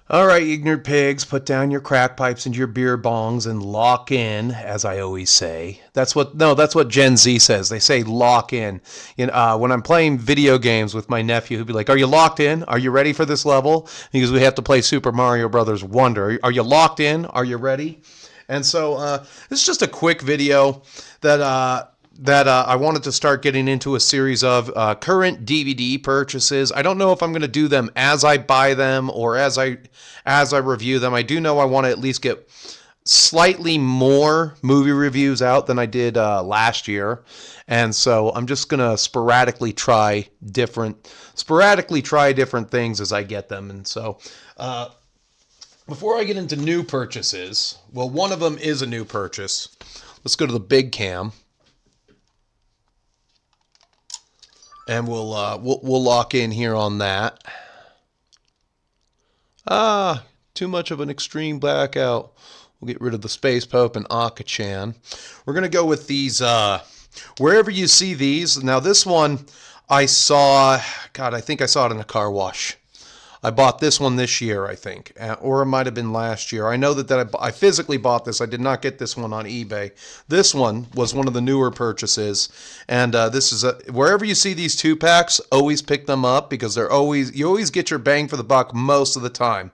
All right, ignorant pigs, put down your crack pipes and your beer bongs and lock in, as I always say. That's what Gen Z says. They say lock in. When I'm playing video games with my nephew, he'll be like, "Are you locked in? Are you ready for this level?" Because we have to play Super Mario Brothers Wonder. Are you locked in? Are you ready? And so this is just a quick video that I wanted to start getting into a series of current DVD purchases. I don't know if I'm going to do them as I buy them or as I review them. I do know I want to at least get slightly more movie reviews out than I did last year, and so I'm just gonna sporadically try different things as I get them. And so before I get into new purchases, well, one of them is a new purchase. Let's go to the big cam, and we'll lock in here on that. Too much of an extreme blackout. We'll get rid of the Space Pope and Akachan. We're gonna go with these. Wherever you see these. Now this one, I saw. God, I think I saw it in a car wash. I bought this one this year, I think, or it might have been last year. I know that I physically bought this. I did not get this one on eBay. This one was one of the newer purchases, and this is wherever you see these 2-packs, always pick them up because you always get your bang for the buck most of the time.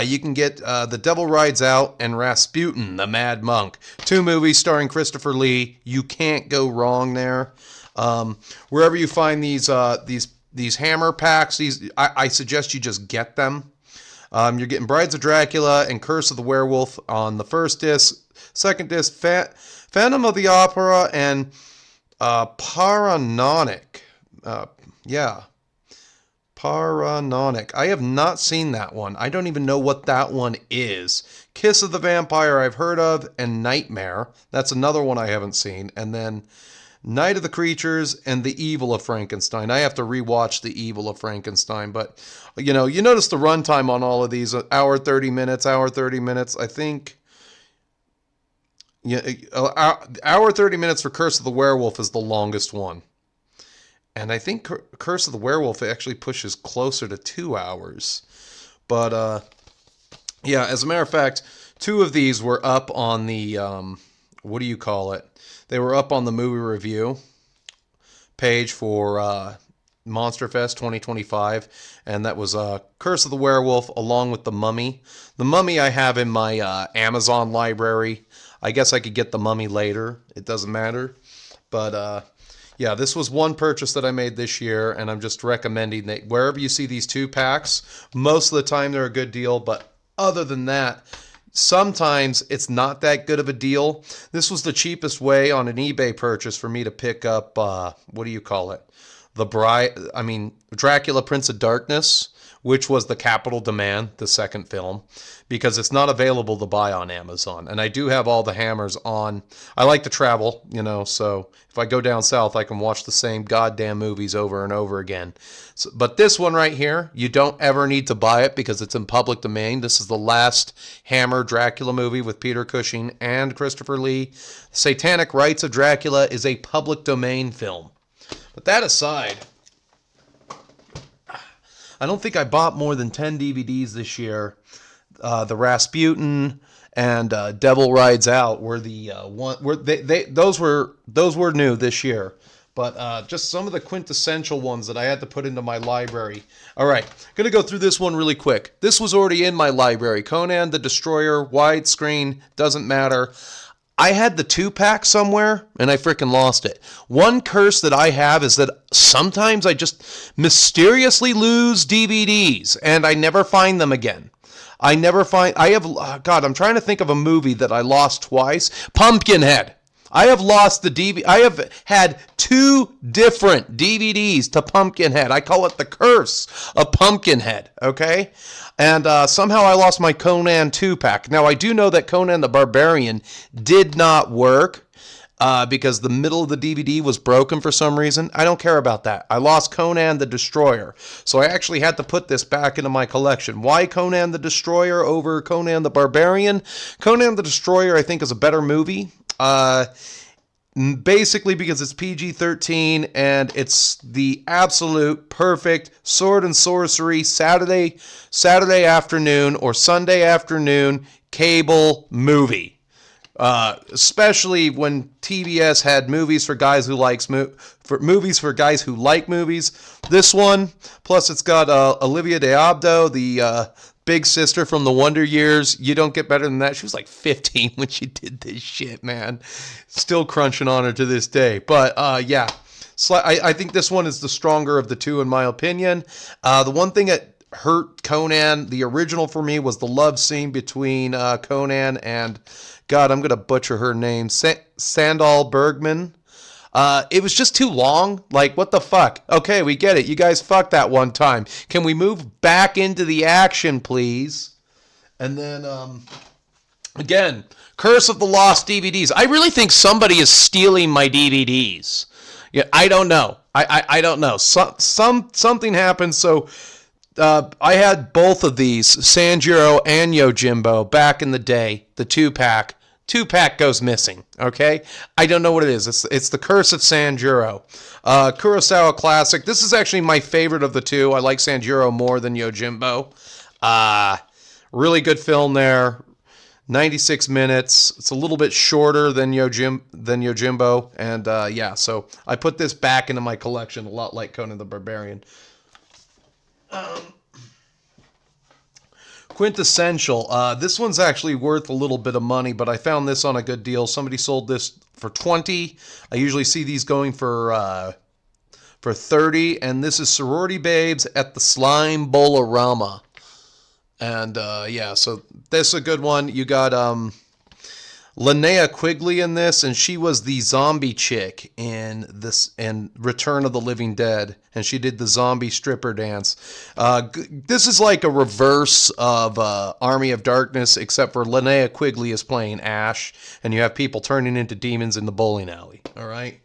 You can get The Devil Rides Out and Rasputin, the Mad Monk, 2 movies starring Christopher Lee. You can't go wrong there. Wherever you find these hammer packs, I suggest you just get them. You're getting Brides of Dracula and Curse of the Werewolf on the first disc. Second disc, Phantom of the Opera and Paranonic. Paranonic. I have not seen that one. I don't even know what that one is. Kiss of the Vampire I've heard of, and Nightmare. That's another one I haven't seen. And then Night of the Creatures and The Evil of Frankenstein. I have to rewatch The Evil of Frankenstein, but you notice the runtime on all of these, hour 30 minutes, I think. Yeah, hour 30 minutes for Curse of the Werewolf is the longest one. And I think Curse of the Werewolf actually pushes closer to 2 hours. But yeah, as a matter of fact, 2 of these were up on the what do you call it? They were up on the movie review page for Monster Fest 2025, and that was Curse of the Werewolf along with The Mummy. The Mummy I have in my Amazon library. I guess I could get The Mummy later. It doesn't matter. But yeah, this was one purchase that I made this year, and I'm just recommending that wherever you see these 2-packs, most of the time they're a good deal, but other than that, sometimes it's not that good of a deal. This was the cheapest way on an eBay purchase for me to pick up, what do you call it? Dracula Prince of Darkness, which was the Capital Demand, the second film, because it's not available to buy on Amazon. And I do have all the hammers on. I like to travel, so if I go down south, I can watch the same goddamn movies over and over again. But this one right here, you don't ever need to buy it because it's in public domain. This is the last Hammer Dracula movie with Peter Cushing and Christopher Lee. Satanic Rites of Dracula is a public domain film. But that aside, I don't think I bought more than 10 DVDs this year. The Rasputin and Devil Rides Out were the those were new this year. But just some of the quintessential ones that I had to put into my library. All right, going to go through this one really quick. This was already in my library. Conan the Destroyer, widescreen, doesn't matter. I had the 2-pack somewhere, and I freaking lost it. One curse that I have is that sometimes I just mysteriously lose DVDs, and I never find them again. I'm trying to think of a movie that I lost twice. Pumpkinhead. I have lost the DVD. I have had 2 different DVDs to Pumpkinhead. I call it the curse of Pumpkinhead, okay? And somehow I lost my Conan 2-pack. Now, I do know that Conan the Barbarian did not work because the middle of the DVD was broken for some reason. I don't care about that. I lost Conan the Destroyer. So I actually had to put this back into my collection. Why Conan the Destroyer over Conan the Barbarian? Conan the Destroyer, I think, is a better movie. basically because it's PG-13 and it's the absolute perfect sword and sorcery Saturday afternoon or Sunday afternoon cable movie. Especially when TBS had movies for guys who likes for movies for guys who like movies. This one, plus it's got Olivia D'Abdo, the big sister from the Wonder Years. You don't get better than that. She was like 15 when she did this shit, man. Still crunching on her to this day. But yeah, I think this one is the stronger of the two in my opinion. The one thing that hurt Conan, the original for me, was the love scene between Conan and, God, I'm going to butcher her name, Sandal Bergman. It was just too long. Like, what the fuck? Okay, we get it. You guys fucked that one time. Can we move back into the action, please? And then, again, Curse of the Lost DVDs. I really think somebody is stealing my DVDs. Yeah, I don't know. I don't know. Something happened, so I had both of these, Sanjuro and Yojimbo, back in the day, the two-pack. Two-pack goes missing, okay? I don't know what it is. It's the Curse of Sanjuro. Kurosawa classic. This is actually my favorite of the two. I like Sanjuro more than Yojimbo. Really good film there. 96 minutes. It's a little bit shorter than Yojimbo. And yeah, so I put this back into my collection, a lot like Conan the Barbarian. Quintessential. This one's actually worth a little bit of money, but I found this on a good deal. Somebody sold this for 20. I usually see these going for 30, and this is Sorority Babes at the Slime Bowl-orama. And yeah, so this is a good one. You got Linnea Quigley in this, and she was the zombie chick in Return of the Living Dead, and she did the zombie stripper dance. This is like a reverse of Army of Darkness, except for Linnea Quigley is playing Ash, and you have people turning into demons in the bowling alley. All right.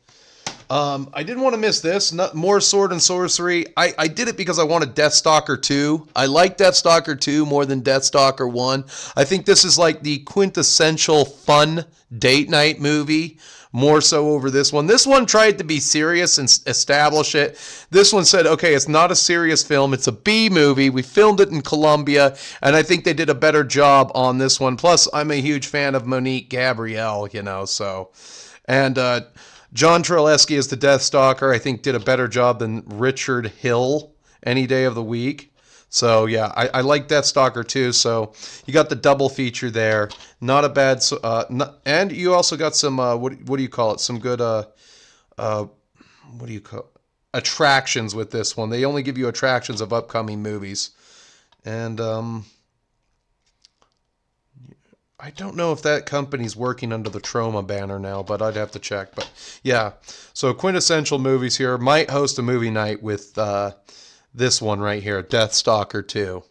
I didn't want to miss this. More sword and sorcery. I did it because I wanted Deathstalker 2. I like Deathstalker 2 more than Deathstalker 1. I think this is like the quintessential fun date night movie, more so over this one. This one tried to be serious and establish it. This one said, okay, it's not a serious film. It's a B movie. We filmed it in Colombia, and I think they did a better job on this one. Plus, I'm a huge fan of Monique Gabrielle, so. And, John Treleski as the Deathstalker, I think, did a better job than Richard Hill any day of the week. So, yeah, I like Deathstalker too. So, you got the double feature there. Not a bad... and you also got some, what do you call it? Some good, what do you call it? Attractions with this one. They only give you attractions of upcoming movies. And, I don't know if that company's working under the Troma banner now, but I'd have to check. But yeah, so quintessential movies here. Might host a movie night with this one right here, Deathstalker 2.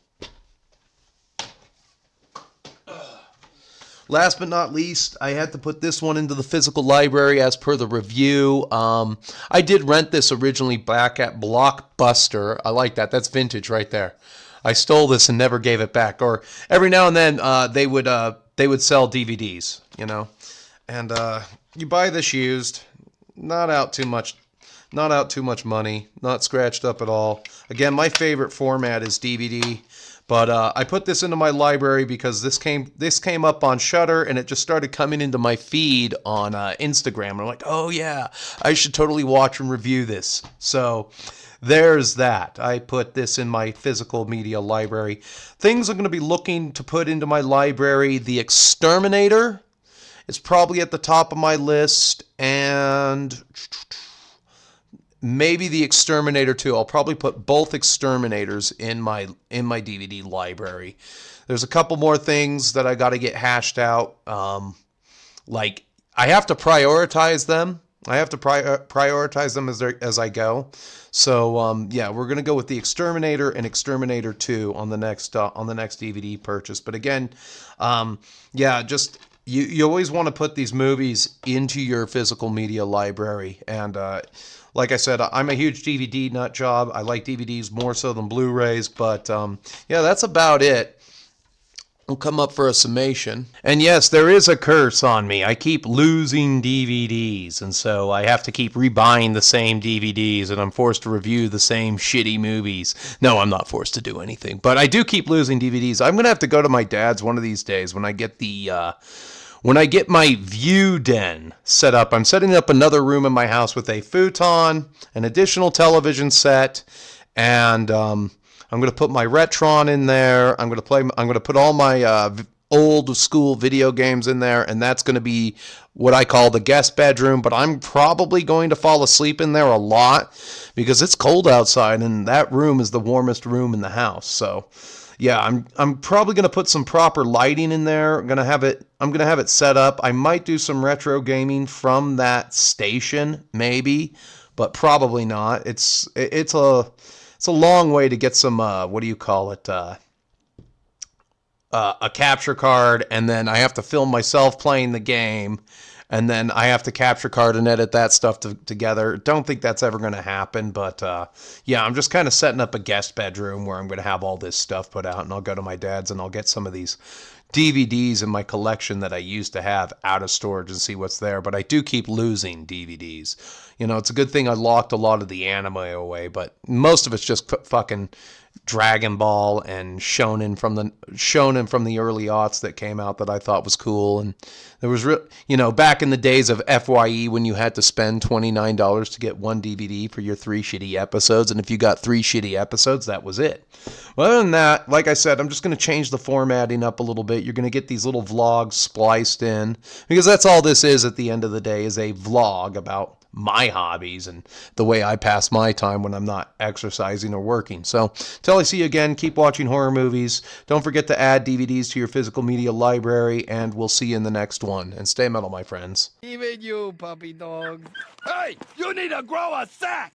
Last but not least, I had to put this one into the physical library as per the review. I did rent this originally back at Blockbuster. I like that. That's vintage right there. I stole this and never gave it back. Or every now and then they would sell DVDs, and you buy this used, not out too much money, not scratched up at all. Again, my favorite format is DVD, but I put this into my library because this came up on Shudder, and it just started coming into my feed on Instagram. And I'm like, oh yeah, I should totally watch and review this. So there's that. I put this in my physical media library. Things I'm going to be looking to put into my library. The Exterminator is probably at the top of my list, and maybe the Exterminator 2. I'll probably put both Exterminators in my DVD library. There's a couple more things that I got to get hashed out. Like, I have to prioritize them. I have to prioritize them as I go. So yeah, we're gonna go with the Exterminator and Exterminator 2 on the next DVD purchase. But again, yeah, just you always want to put these movies into your physical media library. And like I said, I'm a huge DVD nut job. I like DVDs more so than Blu-rays. But yeah, that's about it. will come up for a summation. And yes, there is a curse on me. I keep losing DVDs, and so I have to keep rebuying the same DVDs, and I'm forced to review the same shitty movies. No, I'm not forced to do anything, but I do keep losing DVDs. I'm gonna have to go to my dad's one of these days when I get my view den set up. I'm setting up another room in my house with a futon, an additional television set, and I'm going to put my Retron in there. I'm going to put all my old school video games in there, and that's going to be what I call the guest bedroom. But I'm probably going to fall asleep in there a lot because it's cold outside, and that room is the warmest room in the house. So, yeah, I'm probably going to put some proper lighting in there. I'm going to have it set up. I might do some retro gaming from that station, maybe, but probably not. It's a long way to get some what do you call it? A capture card, and then I have to film myself playing the game, and then I have to capture card and edit that stuff together. Don't think that's ever going to happen, but yeah, I'm just kind of setting up a guest bedroom where I'm going to have all this stuff put out, and I'll go to my dad's and I'll get some of these DVDs in my collection that I used to have out of storage and see what's there. But I do keep losing DVDs. You know, it's a good thing I locked a lot of the anime away, but most of it's just fucking Dragon Ball and Shonen from the early aughts that came out that I thought was cool. And there was back in the days of FYE when you had to spend $29 to get one DVD for your 3 shitty episodes, and if you got 3 shitty episodes, that was it. Well, other than that, like I said, I'm just going to change the formatting up a little bit. You're going to get these little vlogs spliced in, because that's all this is at the end of the day, is a vlog about my hobbies and the way I pass my time when I'm not exercising or working. So, till I see you again, keep watching horror movies. Don't forget to add DVDs to your physical media library, and we'll see you in the next one. And stay metal, my friends. Even you, puppy dog. Hey, you need to grow a sack!